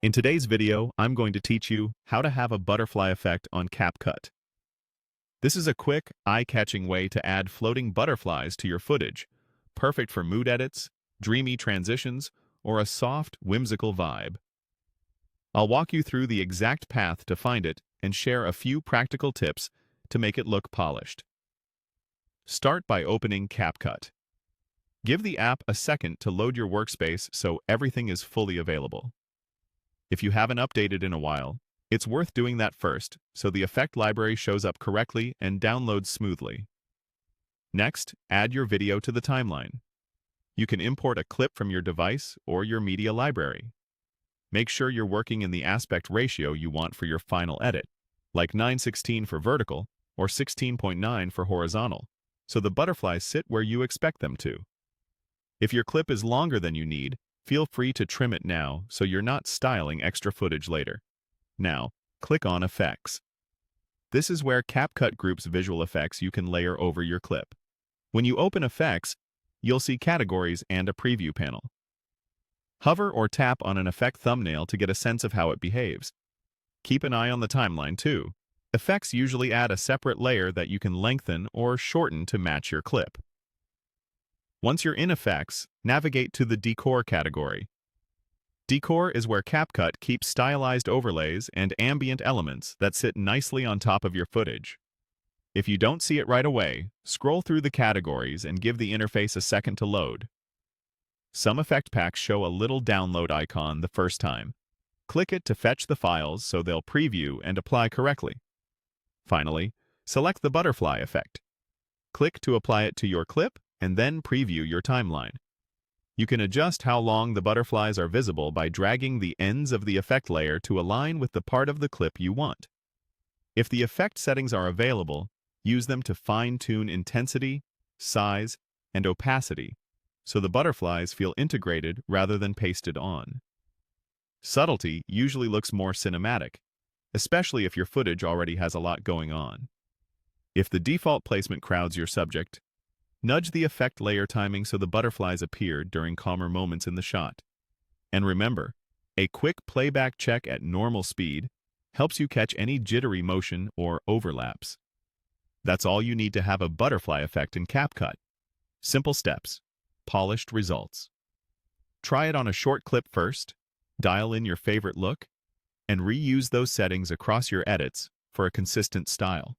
In today's video, I'm going to teach you how to have a butterfly effect on CapCut. This is a quick, eye-catching way to add floating butterflies to your footage, perfect for mood edits, dreamy transitions, or a soft, whimsical vibe. I'll walk you through the exact path to find it and share a few practical tips to make it look polished. Start by opening CapCut. Give the app a second to load your workspace so everything is fully available. If you haven't updated in a while, it's worth doing that first so the effect library shows up correctly and downloads smoothly. Next, add your video to the timeline. You can import a clip from your device or your media library. Make sure you're working in the aspect ratio you want for your final edit, like 9:16 for vertical or 16:9 for horizontal, so the butterflies sit where you expect them to. If your clip is longer than you need, feel free to trim it now so you're not styling extra footage later. Now, click on Effects. This is where CapCut groups visual effects you can layer over your clip. When you open Effects, you'll see categories and a preview panel. Hover or tap on an effect thumbnail to get a sense of how it behaves. Keep an eye on the timeline too. Effects usually add a separate layer that you can lengthen or shorten to match your clip. Once you're in Effects, navigate to the Decor category. Decor is where CapCut keeps stylized overlays and ambient elements that sit nicely on top of your footage. If you don't see it right away, scroll through the categories and give the interface a second to load. Some effect packs show a little download icon the first time. Click it to fetch the files so they'll preview and apply correctly. Finally, select the butterfly effect. Click to apply it to your clip and then preview your timeline. You can adjust how long the butterflies are visible by dragging the ends of the effect layer to align with the part of the clip you want. If the effect settings are available, use them to fine-tune intensity, size, and opacity, so the butterflies feel integrated rather than pasted on. Subtlety usually looks more cinematic, especially if your footage already has a lot going on. If the default placement crowds your subject, nudge the effect layer timing so the butterflies appear during calmer moments in the shot. And remember, a quick playback check at normal speed helps you catch any jittery motion or overlaps. That's all you need to have a butterfly effect in CapCut. Simple steps, polished results. Try it on a short clip first, dial in your favorite look, and reuse those settings across your edits for a consistent style.